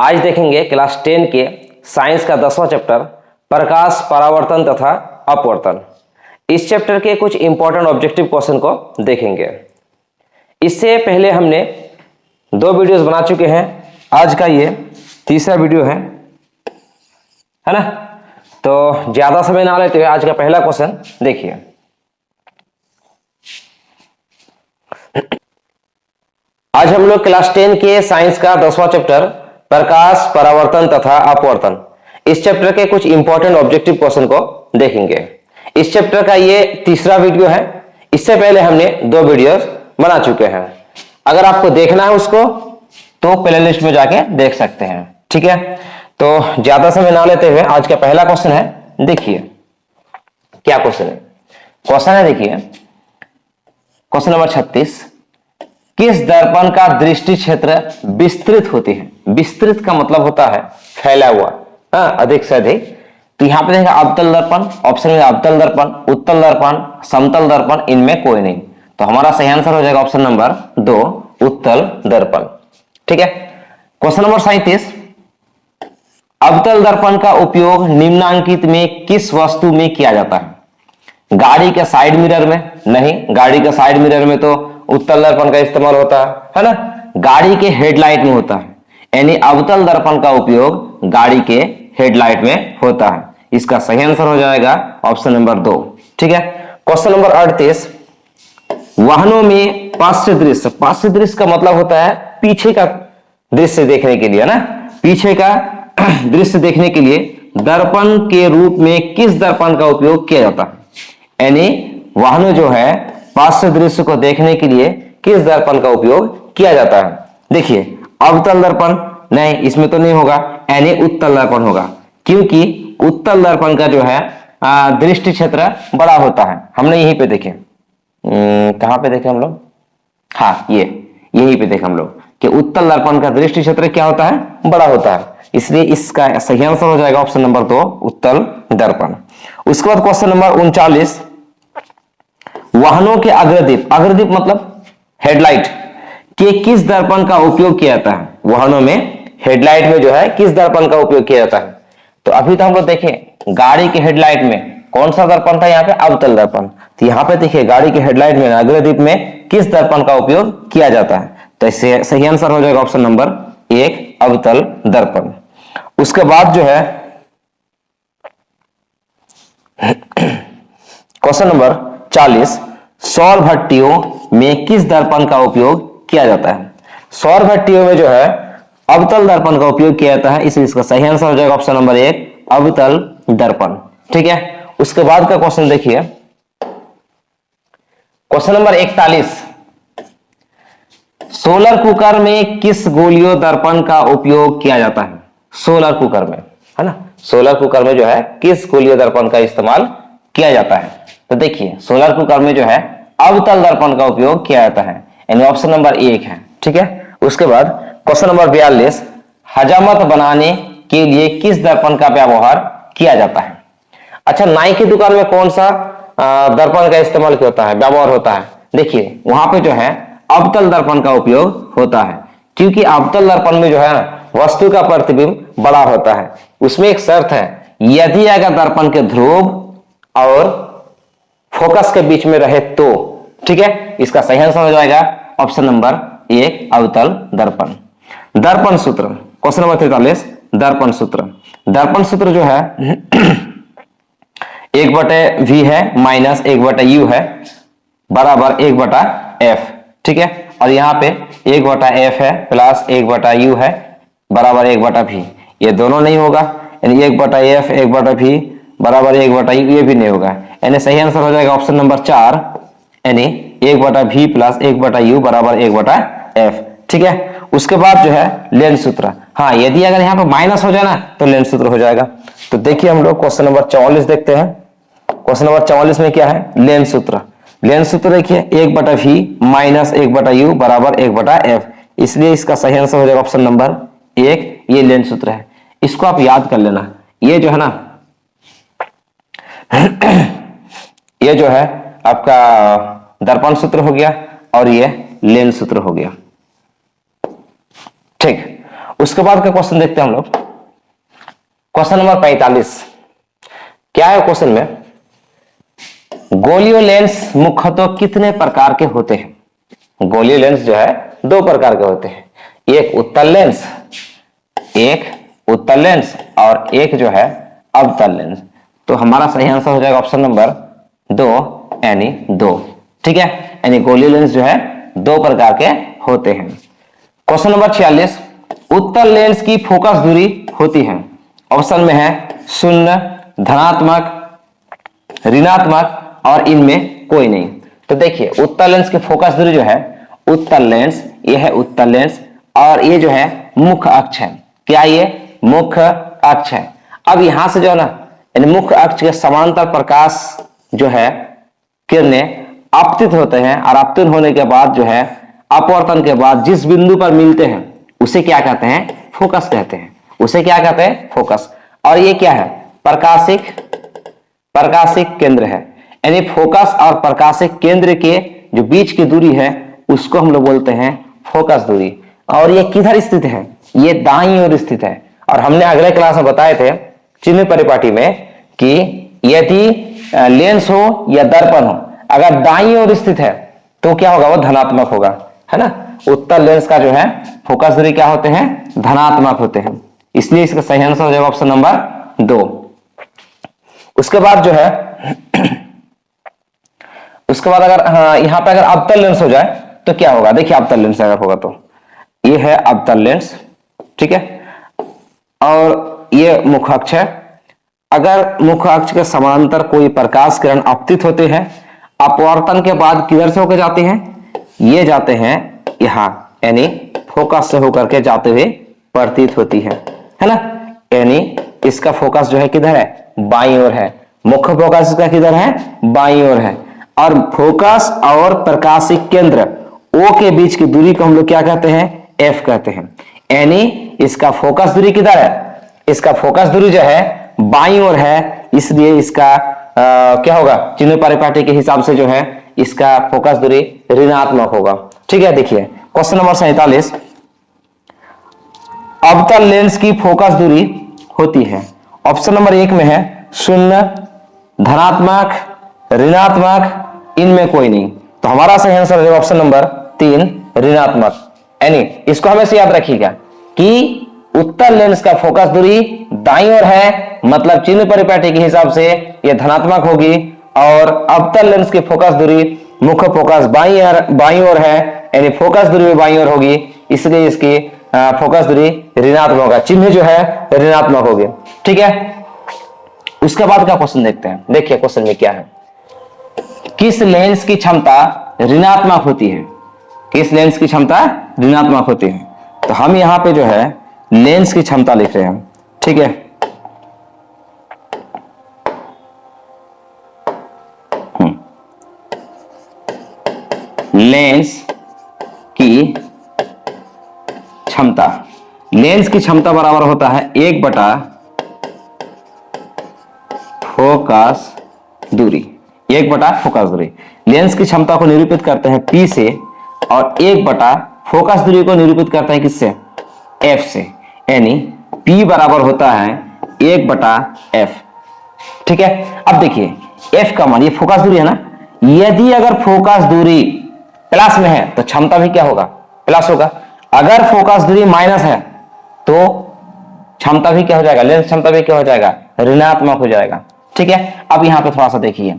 आज देखेंगे क्लास 10 के साइंस का 10वां चैप्टर प्रकाश, परावर्तन तथा अपवर्तन। इस चैप्टर के कुछ इंपॉर्टेंट ऑब्जेक्टिव क्वेश्चन को देखेंगे। इससे पहले हमने 2 वीडियोस बना चुके हैं। आज का ये तीसरा वीडियो है ना। तो ज्यादा समय ना लेते हुए आज का पहला क्वेश्चन देखिए। आज हम लोग क्लास 10 के साइंस का 10वां चैप्टर प्रकाश, परावर्तन तथा अपवर्तन, इस चैप्टर के कुछ इंपॉर्टेंट ऑब्जेक्टिव क्वेश्चन को देखेंगे। इस चैप्टर का ये तीसरा वीडियो है। इससे पहले हमने 2 वीडियोस बना चुके हैं। अगर आपको देखना है उसको तो प्लेलिस्ट में जाके देख सकते हैं। ठीक है, तो ज्यादा समय ना लेते हुए आज का पहला क्वेश्चन है। देखिए क्या क्वेश्चन है। क्वेश्चन है, देखिए क्वेश्चन नंबर 36। किस दर्पण का दृष्टि क्षेत्र विस्तृत होती है? विस्तृत का मतलब होता है फैला हुआ, अधिक से अधिक। तो यहां पे देखा अवतल दर्पण, ऑप्शन में अवतल दर्पण, उत्तल दर्पण, समतल दर्पण, इनमें कोई नहीं। तो हमारा सही आंसर हो जाएगा ऑप्शन नंबर 2, उत्तल दर्पण। ठीक है। Question number 37। अवतल दर्पण का उपयोग निम्नांकित में किस वस्तु में किया जाता है? गाड़ी के साइड मिरर में? नहीं, गाड़ी के साइड मिरर में तो उत्तल दर्पण का इस्तेमाल होता है ना। गाड़ी के हेडलाइट में होता है, यानी अवतल दर्पण का उपयोग गाड़ी के हेडलाइट में होता है। इसका सही आंसर हो जाएगा ऑप्शन नंबर 2। ठीक है। Question number 38। वाहनों में पार्श्व दृश्य, पार्श्व दृश्य का मतलब होता है पीछे का दृश्य देखने के लिए ना। पीछे का दृश्य देखने के लिए दर्पण के रूप में किस दर्पण का उपयोग किया जाता है? यानी वाहनों जो है पार्श्व दृश्य को देखने के लिए किस दर्पण का उपयोग किया जाता है? देखिए अवतल दर्पण नहीं, इसमें तो नहीं होगा, यानी उत्तल दर्पण होगा, क्योंकि उत्तल दर्पण का जो है दृष्टि क्षेत्र बड़ा होता है। हमने यहीं पे देखे, कहां पे देखे हम लोग? हाँ, ये यहीं पे देखे हम लोग कि उत्तल दर्पण का दृष्टि क्षेत्र क्या होता है? बड़ा होता है। इसलिए इसका सही आंसर हो जाएगा ऑप्शन नंबर 2, उत्तल दर्पण। उसके बाद क्वेश्चन नंबर 39। वाहनों के अग्रदीप, अग्रदीप मतलब हेडलाइट, के किस दर्पण का उपयोग किया जाता है? वाहनों में हेडलाइट में जो है किस दर्पण का उपयोग किया जाता है? तो अभी तो हम लोग देखें गाड़ी के हेडलाइट में कौन सा दर्पण था? यहाँ पे अवतल दर्पण। तो यहाँ पे देखिए गाड़ी के हेडलाइट में अग्रदीप में किस दर्पण का उपयोग किया जाता है? तो इससे सही आंसर हो जाएगा ऑप्शन नंबर 1, अवतल दर्पण। उसके बाद जो है क्वेश्चन नंबर 40। सौर भट्टियों में किस दर्पण का उपयोग किया जाता है? सौर भट्टियों में जो है अवतल दर्पण का उपयोग किया जाता है, इसलिए इसका सही आंसर हो जाएगा ऑप्शन नंबर 1, अवतल दर्पण। ठीक है। उसके बाद का क्वेश्चन देखिए, क्वेश्चन नंबर 41। सोलर कुकर में किस गोलीय दर्पण का उपयोग किया जाता है? सोलर कुकर में, है ना, सोलर कुकर में जो है किस गोलीय दर्पण का इस्तेमाल किया जाता है? तो देखिए सोलर कुकर में जो है अवतल दर्पण का उपयोग किया जाता है, यानी ऑप्शन नंबर 1 है। ठीक है। उसके बाद क्वेश्चन नंबर 42। हजामत बनाने के लिए किस दर्पण का व्यवहार किया जाता है? अच्छा, नाई की दुकान में कौन सा दर्पण का इस्तेमाल होता है, व्यवहार होता है? देखिए वहां पे जो है अवतल दर्पण का उपयोग होता है, क्योंकि अवतल दर्पण में जो है ना वस्तु का प्रतिबिंब बड़ा होता है। उसमें एक शर्त है, यदि अगर दर्पण के ध्रुव और फोकस के बीच में रहे तो। ठीक है। इसका सही आंसर हो जाएगा ऑप्शन नंबर 1, अवतल दर्पण। दर्पण सूत्र, क्वेश्चन नंबर 43। दर्पण सूत्र, दर्पण सूत्र जो है 1/v है माइनस 1/u है बराबर 1/f। ठीक है। और यहाँ पे 1/f है प्लस 1/u है बराबर 1/v। ये दोनों नहीं होगा, यानी 1/f 1/v बराबर 1/u, ये भी नहीं होगा, यानी सही आंसर हो जाएगा ऑप्शन नंबर 4, यानी 1/v प्लस 1/u बराबर 1/f। ठीक है। उसके बाद जो है लेंस सूत्र। हाँ, यदि अगर यहाँ पे माइनस हो जाए ना तो लेंस सूत्र हो जाएगा। तो देखिए हम लोग क्वेश्चन नंबर 44 देखते हैं। क्वेश्चन नंबर 44 में क्या है? लेंस सूत्र। लेंस सूत्र देखिए 1/v माइनस 1/u बराबर 1/f, इसलिए इसका सही आंसर हो जाएगा ऑप्शन नंबर 1, ये लेंस सूत्र है। इसको आप याद कर लेना। ये जो है ना ये जो है आपका दर्पण सूत्र हो गया और ये लेंस सूत्र हो गया। ठीक। उसके बाद का क्वेश्चन देखते हैं हम लोग। क्वेश्चन नंबर 45 क्या है क्वेश्चन में, गोलीय लेंस मुख्यतः कितने प्रकार के होते हैं। गोलीय लेंस जो है दो प्रकार के होते हैं, एक उत्तल लेंस, और एक जो है अवतल लेंस। तो हमारा सही आंसर हो जाएगा ऑप्शन नंबर 2 यानी 2। ठीक है, यानी गोलीय लेंस जो है दो प्रकार के होते हैं। क्वेश्चन नंबर 46 उत्तल लेंस की फोकस दूरी होती है, ऑप्शन में है 0, धनात्मक, ऋणात्मक और इनमें कोई नहीं। तो देखिए उत्तल लेंस की फोकस दूरी जो है, उत्तल लेंस ये है उत्तल लेंस और ये जो है मुख्य अक्ष है। क्या ये मुख्य अक्ष है। अब यहां से जो है ना इन मुख्य अक्ष के समांतर प्रकाश जो है किरणें आपतित होते हैं और आपतित होने के बाद जो है अपवर्तन के बाद जिस बिंदु पर मिलते हैं उसे क्या कहते हैं, फोकस कहते हैं। उसे क्या कहते हैं, फोकस। और ये क्या है, प्रकाशिक केंद्र है। यानी फोकस और प्रकाशिक केंद्र के जो बीच की दूरी है उसको हम लोग बोलते हैं फोकस दूरी। और ये किधर स्थित है, ये दाईं ओर स्थित है। और हमने अगले क्लास में बताए थे चिन्ह परिपाटी में कि यदि लेंस हो या दर्पण हो, अगर दाईं ओर स्थित है तो क्या होगा, वो धनात्मक होगा, है ना। उत्तल लेंस का जो है फोकस दूरी क्या होते हैं, धनात्मक होते हैं। इसलिए इसका सही आंसर हो जाएगा ऑप्शन नंबर 2। उसके बाद जो है उसके बाद अगर यहां पे अगर अवतल लेंस हो जाए तो क्या होगा, देखिए अवतल लेंस अगर होगा तो ये है अवतल लेंस, ठीक है, और ये मुख्य अक्ष है। अगर मुख्य अक्ष के समांतर कोई प्रकाश किरण आपतित होते हैं, अपवर्तन के बाद किधर से होकर जाते हैं, ये जाते हैं यहां, यानी फोकस से होकर के जाते हुए प्रतीत होती है ना। यानी इसका फोकस जो है किधर है, बाईं ओर है। मुख्य फोकस इसका किधर है, बाईं ओर है। और फोकस और प्रकाशिक केंद्र O के बीच की दूरी को हम लोग क्या कहते हैं, F कहते हैं। यानी इसका फोकस दूरी किधर है, इसका फोकस दूरी जो है बाईं ओर है, इसलिए इसका क्या होगा, चिन्ह परिपाटी के हिसाब से जो है इसका फोकस दूरी ऋणात्मक होगा। ठीक है, देखिए क्वेश्चन नंबर 47 अवतल लेंस की फोकस दूरी होती है, ऑप्शन नंबर 1 में है 0, धनात्मक, ऋणात्मक, इनमें कोई नहीं। तो हमारा सही आंसर है ऑप्शन नंबर 3 ऋणात्मक। यानी इसको हमेशा याद रखिएगा कि उत्तल लेंस का फोकस दूरी दाईं ओर है, मतलब चिन्ह परिपाटी के हिसाब से यह धनात्मक होगी, और अवतल लेंस की फोकस दूरी मुख्य फोकस बाईं ओर है, यानी फोकस दूरी भी बाईं ओर होगी, इसलिए इसकी फोकस दूरी ऋणात्मक होगा, चिन्ह जो है ऋणात्मक होगी। ठीक है, उसके बाद का क्वेश्चन देखते हैं। देखिए क्वेश्चन में क्या है, किस लेंस की क्षमता ऋणात्मक होती है, किस लेंस की क्षमता ऋणात्मक होती है। तो हम यहां पे जो है लेंस की क्षमता लिख रहे हैं, ठीक है। लेंस की क्षमता, लेंस की क्षमता बराबर होता है 1 बटा फोकस दूरी, 1 बटा फोकस दूरी। लेंस की क्षमता को निरूपित करते हैं P से, और 1 बटा फोकस दूरी को निरूपित करते हैं किससे, F से। यानी P बराबर होता है 1 बटा F। ठीक है, अब देखिए F का मान, ये फोकस दूरी है ना, यदि अगर फोकस दूरी प्लस में है तो क्षमता भी क्या होगा, प्लस होगा। अगर फोकस दूरी माइनस है तो क्षमता भी क्या हो जाएगा, लेंस क्षमता भी क्या हो जाएगा, ऋणात्मक हो जाएगा। ठीक है, अब यहां पे थोड़ा सा देखिए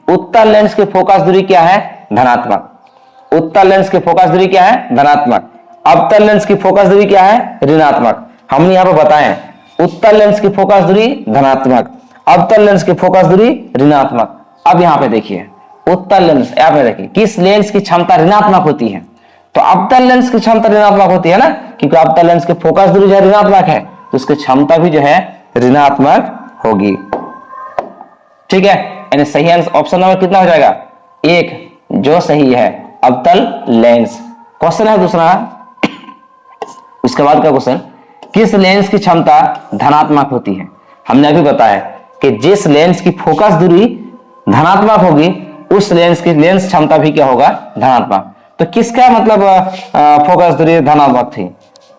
उत्तल लेंस की फोकस दूरी क्या है, धनात्मक। उत्तल लेंस की फोकस दूरी क्या है, धनात्मक। अवतल लेंस की फोकस दूरी क्या है, ऋणात्मक। हमने यहां पे बताएं उत्तल लेंस की फोकस दूरी धनात्मक, अवतल लेंस की फोकस दूरी ऋणात्मक। अब यहां पे देखिए उत्तल लेंस, यहां पे देखिए किस लेंस की क्षमता ऋणात्मक होती है, तो अवतल लेंस की क्षमता ऋणात्मक होती है ना, क्योंकि अवतल लेंस की फोकस दूरी जो है ऋणात्मक है, तो उसकी क्षमता भी जो है ऋणात्मक होगी। ठीक है, यानी सही आंसर ऑप्शन नंबर कितना हो जाएगा, 1, जो सही है अवतल लेंस। क्वेश्चन है दूसरा, उसके बाद का क्वेश्चन, किस लेंस की क्षमता धनात्मक होती है। हमने अभी बताया कि जिस लेंस की फोकस दूरी धनात्मक होगी उस लेंस की लेंस क्षमता भी क्या होगा, धनात्मक। तो किसका मतलब फोकस दूरी धनात्मक थी,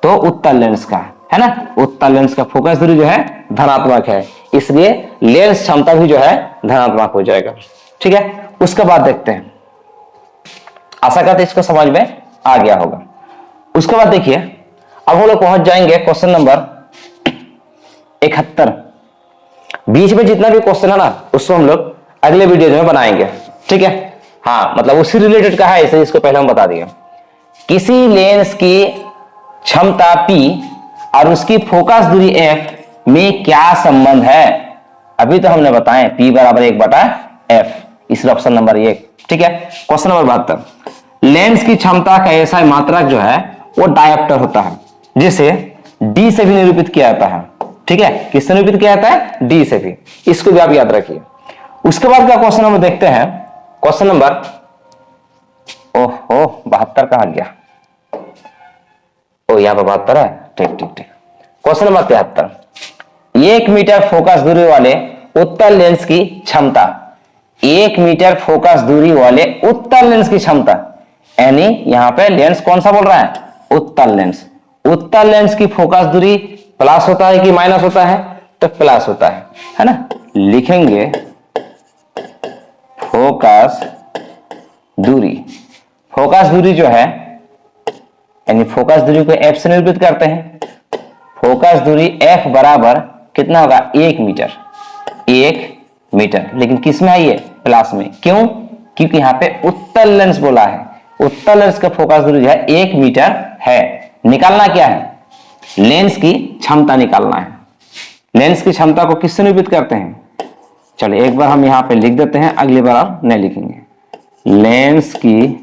तो उत्तल लेंस का, है ना, उत्तल लेंस का फोकस दूरी जो है धनात्मक है, इसलिए लेंस क्षमता भी जो है धनात्मक हो जाएगा। ठीक है, उसके बाद देखते हैं, आशा करते इसको समझ में आ गया होगा। उसके बाद देखिए, अब हम लोग पहुंच जाएंगे क्वेश्चन नंबर 71। बीच में जितना भी क्वेश्चन है ना उसको हम लोग अगले वीडियो में बनाएंगे। ठीक है, हाँ मतलब उसी रिलेटेड का है, इसलिए इसको पहले हम बता दिए। किसी लेंस की क्षमता P और उसकी फोकस दूरी f में क्या संबंध है? अभी तो हमने बताएं P बराबर 1/f, इसलिए ऑप्शन नंबर 1। ठीक है, क्वेश्चन नंबर 72। लेंस की क्षमता का ऐसा मात्रक जो है वो डायोप्टर होता है, जिसे D से भी निरूपित किया जाता है। ठीक है, किससे निरूपित किया जाता है? D से भी, इसको भी आप याद रखिए। उसके बाद का क्वेश्चन हम देखते हैं, क्वेश्चन नंबर 72 कहां गया? ओ यहाँ पर 72 है, ठीक ठीक ठीक। Question number 73। 1 मीटर फोकस दूरी वाले उत्तल लेंस की क्षमता, 1 मीटर फोकस दूरी वाले उत्तल लेंस की क्षमता, यानी यहां पे लेंस कौन सा बोल रहा है? उत्तल लेंस। उत्तल लेंस की फोकस दूरी प्लस होता है कि माइनस होता है? तो प्लस होता है ना। लिखेंगे फोकस दूरी, फोकस दूरी जो है यानी फोकस दूरी को f से निरूपित करते हैं। फोकस दूरी f बराबर कितना होगा? 1 मीटर, 1 मीटर, लेकिन किस में है ये? प्लस में। क्यों? क्योंकि यहां पे उत्तल लेंस बोला है, उत्तल लेंस का फोकस दूरी जो है 1 मीटर है। निकालना क्या है? लेंस की क्षमता निकालना है। लेंस की क्षमता को किससे निरूपित करते हैं? चलिए एक बार हम यहां पे लिख देते हैं, अगली बार आप नहीं लिखेंगे। लेंस की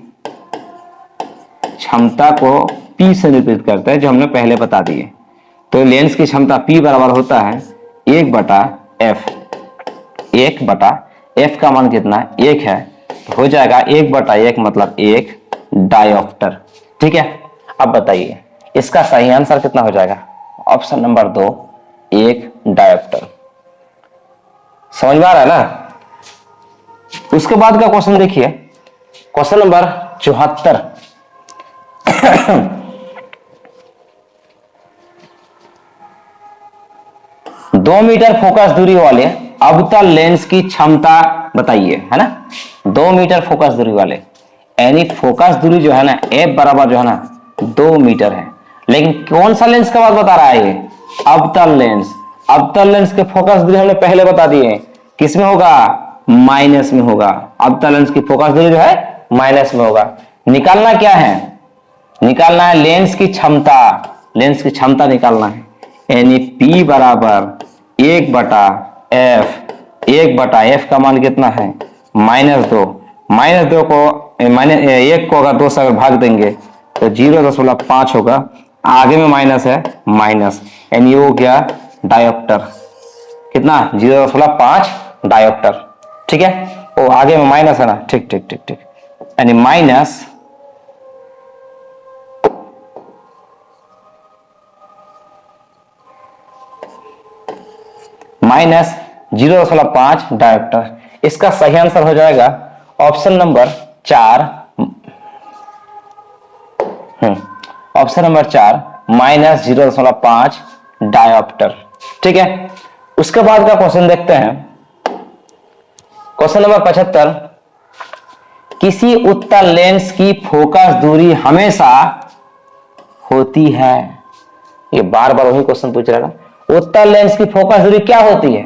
क्षमता को P से निरूपित करते हैं, जो हमने पहले बता दिए। तो लेंस की क्षमता P बराबर होता है 1/f। 1/f का मान कितना? 1 है, तो हो जाएगा 1/1 मतलब 1 डायोप्टर। ठीक है, अब बताइए इसका सही आंसर कितना हो जाएगा? Option number 2, 1 dioptre. समझ में आ रहा है ना? उसके बाद का क्वेश्चन देखिए, क्वेश्चन नंबर 74। 2 मीटर फोकस दूरी वाले अवतल लेंस की क्षमता बताइए, है ना। 2 मीटर फोकस दूरी वाले, यानी फोकस दूरी जो है ना f बराबर जो है ना 2 मीटर है, लेकिन कौन सा लेंस का बात बता रहा है? ये अवतल लेंस। अवतल लेंस के फोकस दूरी हमने पहले बता दिए, किस में होगा? माइनस में होगा। अवतल लेंस की फोकस दूरी जो है माइनस में होगा। निकालना क्या है? निकालना है लेंस की क्षमता, लेंस की क्षमता निकालना है, यानी P बराबर 1/f। 1/f का मान कितना है? -2। -2 को -1 को अगर 2 से अगर भाग देंगे तो 0.5 होगा, आगे में माइनस है, माइनस, यानी वो क्या? डायोप्टर। कितना? 0.5 डायोप्टर। ठीक है, वो आगे में माइनस है ना, ठीक ठीक ठीक ठीक, यानी माइनस माइनस 0.5 डायोप्टर। इसका सही आंसर हो जाएगा option number 4। Option number 4 -0.5 dioptre. ठीक है, उसके बाद का क्वेश्चन देखते हैं, क्वेश्चन नंबर 75। किसी उत्तल लेंस की फोकस दूरी हमेशा होती है, ये बार बार वही क्वेश्चन पूछ रहा है। उत्तल लेंस की फोकस दूरी क्या होती है?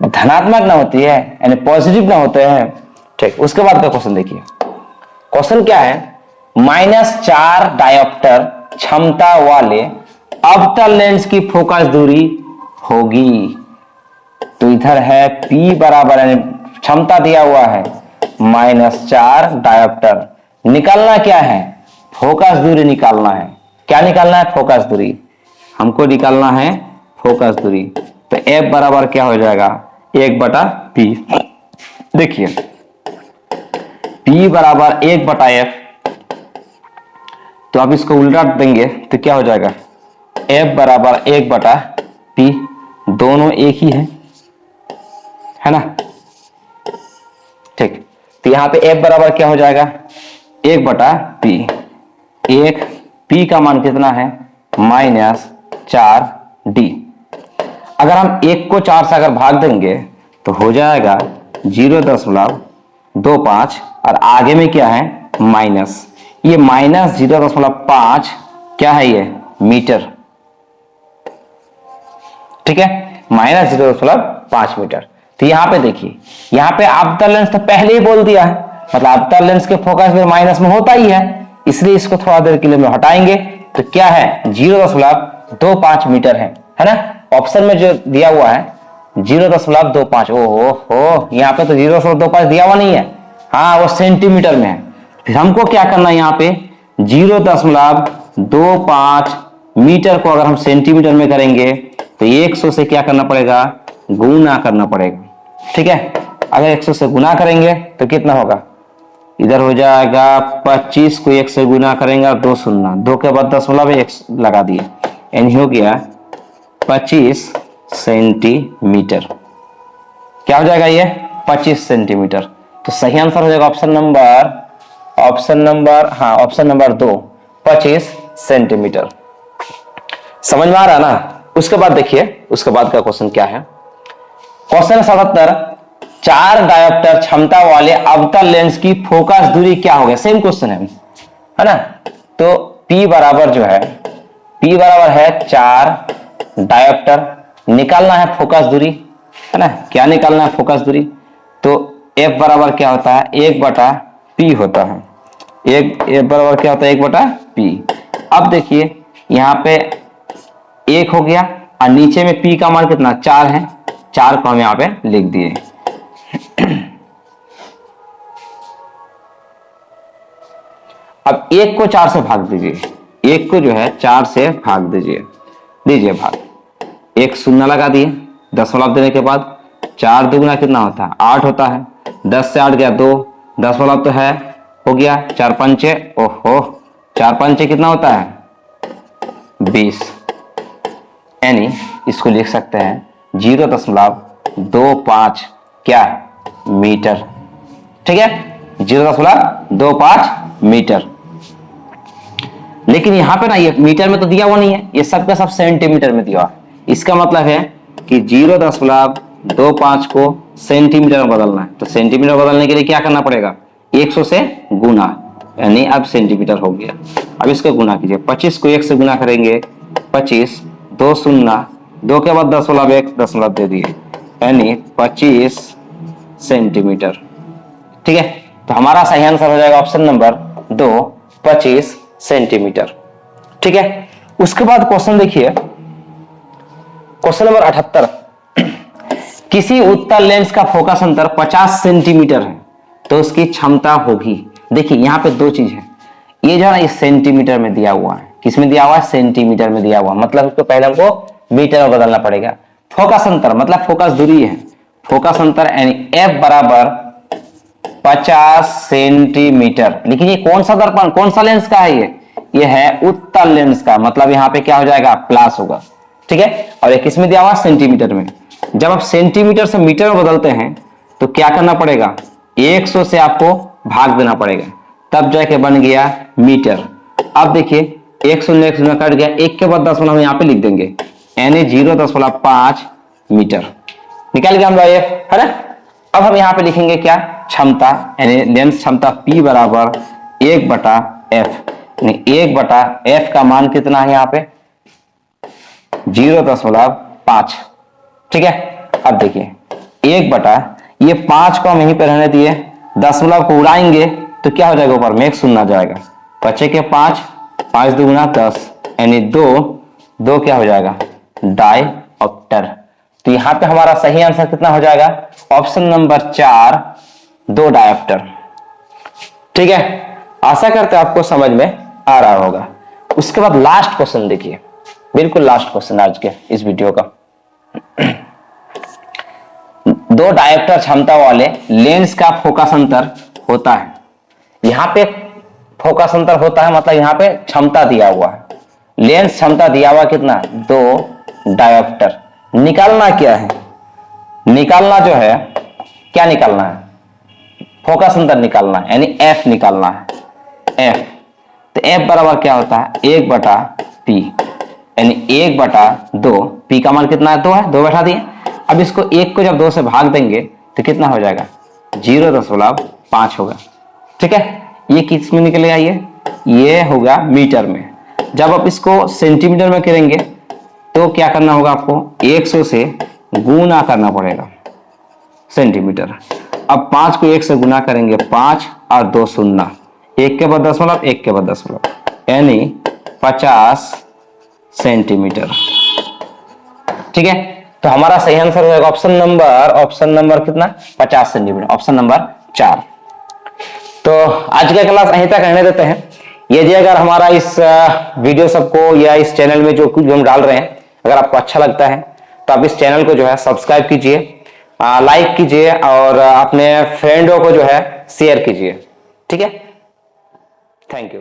धनात्मक ना होती है, यानी पॉजिटिव ना होते हैं। ठीक, उसके बाद का क्वेश्चन देखिए, क्वेश्चन क्या है? -4 डायोप्टर क्षमता वाले अवतल लेंस की फोकस दूरी होगी। तो इधर है P बराबर, यानी क्षमता दिया हुआ है -4 डायोप्टर। निकालना क्या है? फोकस दूरी निकालना है। क्या निकालना है? फोकस दूरी हमको निकालना है, फोकस दूरी। तो F बराबर क्या हो जाएगा? 1/P। देखिए P बराबर 1/F, तो आप इसको उल्टा देंगे तो क्या हो जाएगा? F बराबर 1/P। दोनों एक ही है ना। ठीक, तो यहां पे F बराबर क्या हो जाएगा? 1/P। 1 P का मान कितना है -4D। अगर हम 1 को 4 से अगर भाग देंगे तो हो जाएगा 0.25 और आगे में क्या है माइनस, ये -0.5 क्या है ये मीटर, ठीक है, -0.5 मीटर। तो यहां पे देखिए, यहां पे अवतल लेंस तो पहले ही बोल दिया है, मतलब अवतल लेंस के फोकस में माइनस में होता ही है, इसलिए इसको थोड़ा देर के लिए हम हटाएंगे तो क्या है 0.25 मीटर है ना। ऑप्शन में जो दिया हुआ है 0.25, ओहो हो, यहाँ पे तो 0.25 दिया हुआ नहीं है, हाँ वो सेंटीमीटर में है। फिर हमको क्या करना है, यहाँ पे 0.25 मीटर को अगर हम सेंटीमीटर में करेंगे तो 100 से क्या करना पड़ेगा, गुना करना पड़ेगा, ठीक है। अगर 100 से गुना करेंगे तो कितना होगा, इधर हो जाएगा 25 को 1 से गुना करेंगे, 2 शून्य, 2 के बाद 1 लगा दिए, यानी हो गया 25 सेंटीमीटर। क्या हो जाएगा ये 25 सेंटीमीटर। तो सही आंसर हो जाएगा ऑप्शन नंबर 2, 25 सेंटीमीटर। समझ में आ रहा है ना। उसके बाद देखिए, उसके बाद का क्वेश्चन क्या है, क्वेश्चन 77, 4 डायोप्टर क्षमता वाले अवतल लेंस की फोकस दूरी क्या होगा। सेम क्वेश्चन है ना। तो P बराबर जो है, P बराबर है 4 डायोप्टर, निकालना है फोकस दूरी, है ना। क्या निकालना है फोकस दूरी, तो F बराबर क्या होता है 1/P होता है, F बराबर क्या होता है 1/P। अब देखिए यहाँ पे 1 हो गया और नीचे में P का मान कितना 4 है, 4 को हम यहाँ पे लिख दिए। अब 1 को 4 से भाग दीजिए, 1 को जो है 4 से भाग दीजिए, दीजिए भाग, 1 शून्य लगा दिए, दशमलव देने के बाद 4 दुगुना कितना होता है 8 होता है, 10 से 8 गया 2, दशमलव तो है, हो गया 4 पंचे, ओहो 4 पंचे कितना होता है 20, यानी इसको लिख सकते हैं 0.25 क्या मीटर, ठीक है, 0.25 मीटर। लेकिन यहां पे ना ये मीटर में तो दिया हुआ नहीं है, ये सब का सब सेंटीमीटर में दिया हुआ है। इसका मतलब है कि 0.25 को सेंटीमीटर में बदलना है, तो सेंटीमीटर बदलने के लिए क्या करना पड़ेगा 100 से गुना, यानी अब सेंटीमीटर हो गया। अब इसको गुना कीजिए, 25 को 1 से गुना करेंगे 25, 2 शून्य, 2 के बाद दशमलव 1 दशमलव दे दिए, यानी 25 सेंटीमीटर, ठीक है। तो हमारा सही आंसर हो जाएगा ऑप्शन नंबर 2, 25 सेंटीमीटर, ठीक है। उसके बाद क्वेश्चन देखिए, क्वेश्चन नंबर 78, किसी उत्तल लेंस का फोकस अंतर 50 सेंटीमीटर है तो उसकी क्षमता होगी। देखिए यहाँ पे 2 चीज है, ये जो है ना इस सेंटीमीटर में दिया हुआ है, किसमें दिया हुआ है सेंटीमीटर में दिया हुआ, मतलब इसको पहले हमको मीटर में बदलना पड़ेगा। फोकस अंतर मतलब फोकस दूरी है, फोकस अंतर यानी F बराबर 50 सेंटीमीटर। लेकिन ये कौन सा दर्पण कौन सा लेंस का है, ये है उत्तल लेंस का, मतलब यहाँ पे क्या हो जाएगा प्लस होगा, ठीक है। और ये किसमें दिया हुआ सेंटीमीटर में। जब आप सेंटीमीटर से मीटर में बदलते हैं तो क्या करना पड़ेगा 100 से आपको भाग देना पड़ेगा, तब जाके बन गया मीटर। अब देखिए 1 शून्य कट गया, 1 के बाद दशमलव यहाँ पे लिख देंगे, यानी 0.5 मीटर निकल गया हमारा F, है ना। अब हम यहाँ पे लिखेंगे क्या क्षमता, यानी लेंस क्षमता P बराबर 1/F, 1/F का मान कितना है यहाँ पे 0.5, ठीक है। अब देखिए 1/, ये 5 को हम यहीं पे रहने दिए, दशमलव को उड़ाएंगे तो क्या हो जाएगा ऊपर में 1 शून्य जाएगा, 5 के 5, 5 दुगुना 10, यानी 2 क्या हो जाएगा डायऑप्टर। तो यहाँ पे हमारा सही आंसर कितना हो जाएगा ऑप्शन नंबर 4, 2 डायऑप्टर, ठीक है। आशा करते हैं आपको समझ में आ रहा होगा। उसके बाद लास्ट क्वेश्चन देखिए, बिल्कुल लास्ट क्वेश्चन आज के इस वीडियो का। 2 डायऑप्टर क्षमता वाले लेंस का फोकस अंतर होता है, यहां पे फोकस अंतर होता है मतलब यहां पे क्षमता दिया हुआ है, लेंस क्षमता दिया हुआ कितना 2 डायऑप्टर। निकालना क्या है, निकालना जो है क्या निकालना है फोकस अंतर निकालना है, यानी F निकालना है F। तो F बराबर क्या होता है 1/P, यानी 1/2। P का मान कितना है 2 है, 2 बैठा दिए। अब इसको 1 को जब 2 से भाग देंगे तो कितना हो जाएगा 0.5 होगा। ठीक है, ये किस में निकलेगा, ये होगा मीटर में। जब आप इसको सेंटीमीटर में करेंगे तो क्या करना होगा आपको 100 से गुना करना पड़ेगा सेंटीमीटर। अब 5 को 1 से गुना करेंगे 5 और 2 शून्य, 1 के बाद दशमलव, 1 के बाद दशमलव, यानी 50 सेंटीमीटर। ठीक है, तो हमारा सही आंसर हो जाएगा ऑप्शन नंबर कितना 50 सेंटीमीटर, ऑप्शन नंबर 4। तो आज का क्लास यहीं तक रहने देते हैं। यदि अगर हमारा इस वीडियो सबको या इस चैनल में जो कुछ भी हम डाल रहे हैं अगर आपको अच्छा लगता है तो आप इस चैनल को जो है सब्सक्राइब कीजिए, लाइक कीजिए और अपने फ्रेंडों को जो है शेयर कीजिए। ठीक है, थैंक यू।